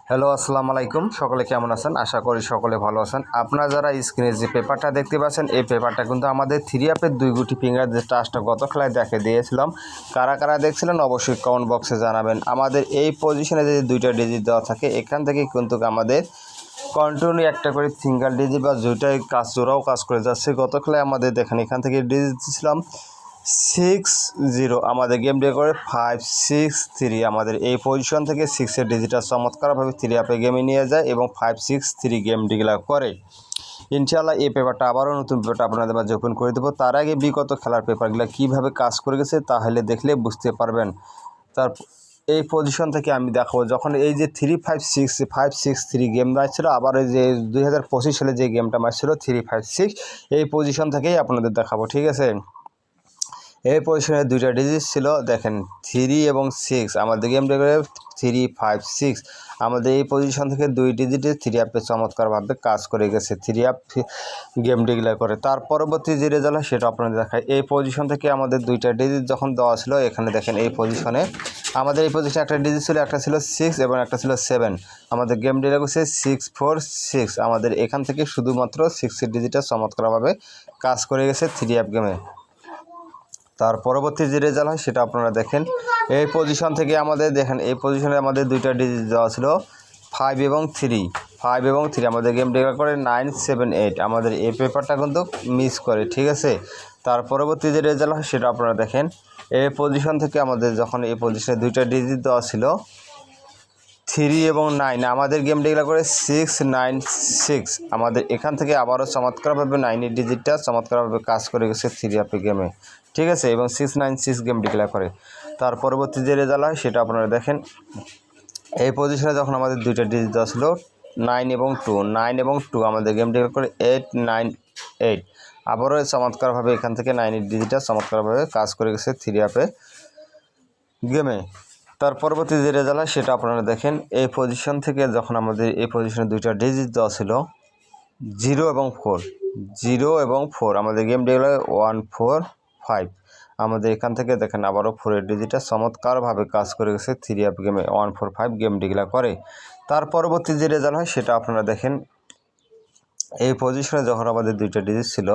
Hello, আসসালামু আলাইকুম। সকলে কেমন আছেন? আশা করি সকলে ভালো আছেন। আপনারা যারা স্ক্রিনে যে পেপারটা দেখতে পাচ্ছেন, এই পেপারটা কিন্তু আমাদের 3 অ্যাপের 2 গুটি ফিঙ্গার যে টাচটা গত খেলায় দেখে দিয়েছিলাম। কারা কারা দেখছিলেন অবশ্যই কমেন্ট বক্সে জানাবেন। আমাদের এই পজিশনে যে 2টা ডিজিট দেওয়া থাকে, এখান থেকে কিন্তু আমাদের কন্টিনিউ একটা করে সিঙ্গেল ডিজিট বা দুইটাই কাজ জোড়াও কাজ করে যাচ্ছে। গত খেলায় আমাদের দেখেন এখান থেকে ডিজিট ছিলাম 6-0, আমাদের গেম ডে করে 5-6-3। আমাদের এই পজিশন থেকে 6-এর ডিজিটটা চমৎকারভাবে 3 অ্যাপে গেমে নিয়ে যায় এবং 5-6-3 গেম ডিক্লেয়ার করে। ইনশাআল্লাহ এই পেপারটা আবারও নতুন পেপারটা আপনাদের মাঝে ওপেন করে দেবো। তার আগে বিগত খেলার পেপারগুলো কীভাবে কাজ করে গেছে তাহলে দেখলে বুঝতে পারবেন। তার এই পজিশন থেকে আমি দেখাবো যখন এই যে 3-5-6 গেম মারছিল, আবার এই যে 2025 সালে যে গেমটা মারছিল 3-5-6, এই পজিশন থেকেই আপনাদের দেখাবো। ঠিক আছে, এই পজিশনে 2টা ডিজিট ছিল দেখেন 3 এবং 6। আমাদের গেম ডেকে 3-5-6 আমাদের এই পজিশন থেকে 2 ডিজিটে 3 অ্যাপে চমৎকারভাবে কাজ করে গেছে। 3 অ্যাপ গেম ডিক্লেয়ার করে। তার পরবর্তী যে রেজাল্ট হয় সেটা আপনাদের দেখায়। এই পজিশন থেকে আমাদের 2টা ডিজিট যখন দেওয়া ছিল, এখানে দেখেন এই পজিশনে আমাদের এই পজিশনে একটা ডিজিট ছিল, একটা ছিল 6 এবং একটা ছিল 7। আমাদের গেম ডিক্লেয়ার করছে 6-4-6। আমাদের এখান থেকে শুধুমাত্র 6এর ডিজিটটা চমৎকারভাবে কাজ করে গেছে 3 অ্যাপ গেমে। তার পরবর্তী যে রেজাল্ট হয় সেটা আপনারা দেখেন। এই পজিশন থেকে আমাদের দেখেন এই পজিশনে আমাদের 2টা ডিজিট দেওয়া ছিল 5 এবং 3। আমাদের গেম ডিক্লেয়ার করে 9-7-8। আমাদের এই পেপারটা কিন্তু মিস করে। ঠিক আছে, তার পরবর্তী যে রেজাল্ট হয় সেটা আপনারা দেখেন। এই পজিশন থেকে আমাদের যখন এই পজিশনে 2টা ডিজিট দেওয়া ছিল 3 এবং 9, আমাদের গেম ডিক্লেয়ার করে 6-9-6। আমাদের এখান থেকে আবারও চমৎকারভাবে 9এর ডিজিটটা চমৎকারভাবে কাজ করে গেছে 3 অ্যাপে গেমে। ঠিক আছে, এবং 6-9-6 গেম ডিক্লেয়ার করে। তার পরবর্তী যে রেজাল্ট হয় সেটা আপনারা দেখেন। এই পজিশনে যখন আমাদের 2টা ডিজিট দেওয়া ছিল 9 এবং 2, আমাদের গেম ডিক্লেয়ার করে 8-9-8। আবারও চমৎকারভাবে এখান থেকে 9এর ডিজিটটা চমৎকারভাবে কাজ করে গেছে 3 অ্যাপে গেমে। তার পরবর্তী যে রেজাল্ট হয় সেটা আপনারা দেখেন। এই পজিশন থেকে যখন আমাদের এই পজিশনে 2টা ডিজিট দেওয়া ছিল 0 এবং 4, আমাদের গেম ডিক্লেয়ার 1-4-5। আমাদের এখান থেকে দেখেন আবারও 4এর ডিজিটটা চমৎকারভাবে কাজ করে গেছে 3 অ্যাপ গেমে 1-4-5 গেম ডিক্লেয়ার করে। তার পরবর্তী যে রেজাল্ট হয় সেটা আপনারা দেখেন। এই পজিশনে যখন আমাদের 2টা ডিজিট ছিল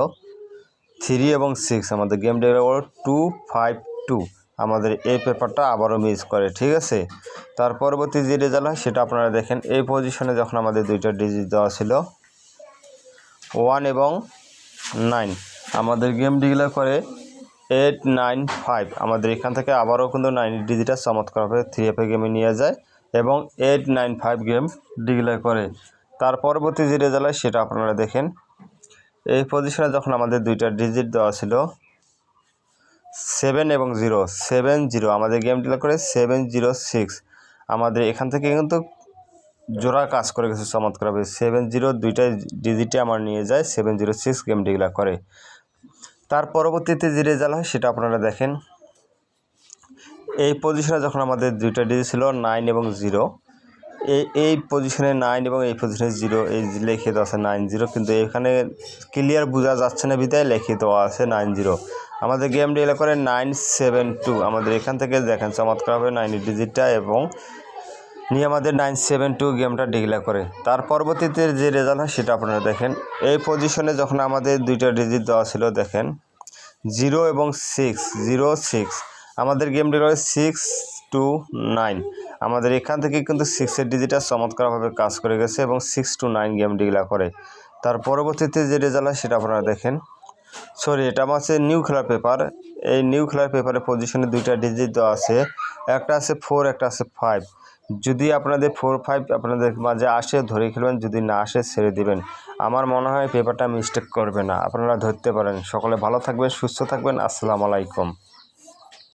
3 এবং 6, আমাদের গেম ডিক্লেয়ার 2-5-2। আমাদের এই পেপারটা আবারও মিস করে। ঠিক আছে, তার পরবর্তী যে রেজাল্ট হয় সেটা আপনারা দেখেন। এই পজিশনে যখন আমাদের 2টা ডিজিট দেওয়া ছিল 1 এবং 9, আমাদের গেম ডিক্লেয়ার করে 8-9-5। আমাদের এখান থেকে আবারও কিন্তু 9 ডিজিটটা চমৎকারভাবে 3 অ্যাপে গেমে নিয়ে যায় এবং 8-9-5 গেম ডিক্লেয়ার করে। তার পরবর্তী যে রেজাল্ট হয় সেটা আপনারা দেখেন। এই পজিশনে যখন আমাদের 2টা ডিজিট দেওয়া ছিল 7 এবং 0, আমাদের গেম ডিক্লেয়ার করে 7-0-6। আমাদের এখান থেকে কিন্তু জোড়া কাজ করে গেছে চমৎকারভাবে 7-0, 2টা ডিজিটে আমার নিয়ে যায় 7-0-6 গেম ডিক্লেয়ার করে। তার পরবর্তীতে যে রেজাল্ট হয় সেটা আপনারা দেখেন। এই পজিশনে যখন আমাদের 2টা ডিজিট ছিল 9 এবং 0, এই পজিশনে 9 এবং এই পজিশনে 0, এই লিখে দেওয়া আছে 9-0, কিন্তু এখানে ক্লিয়ার বোঝা যাচ্ছে না বিধায় লিখে দেওয়া আছে 9-0। আমাদের গেম ডিক্লেয়ার করে 9-7-2। আমাদের এখান থেকে দেখেন চমৎকারভাবে 9 ডিজিটটা এবং নিয়ে আমাদের 9-7-2 গেমটা ডিক্লেয়ার করে। তার পরবর্তীতে যে রেজাল্ট হয় সেটা আপনারা দেখেন। এই পজিশনে যখন আমাদের 2টা ডিজিট দেওয়া ছিল দেখেন 0 এবং 6, আমাদের গেম ডিক্লেয়ার 6-9। আমাদের এখান থেকে কিন্তু 6এর ডিজিটটা চমৎকারভাবে কাজ করে গেছে এবং 6-9 গেম ডিক্লেয়ার করে। তার পরবর্তীতে যে রেজাল্ট হয় সেটা আপনারা দেখেন। এটা আমার হচ্ছে নিউ খেলার পেপার। এই নিউ খেলার পেপারের পজিশনে 2টা ডিজিট দেওয়া আছে, একটা আছে 4, একটা আছে 5। যদি আপনাদের 4-5 আপনাদের মাঝে আসে ধরে খেলবেন, যদি না আসে ছেড়ে দিবেন। আমার মনে হয় পেপারটা মিস্টেক করবে না, আপনারা ধরতে পারেন। সকলে ভালো থাকবেন, সুস্থ থাকবেন। আসসালামু আলাইকুম।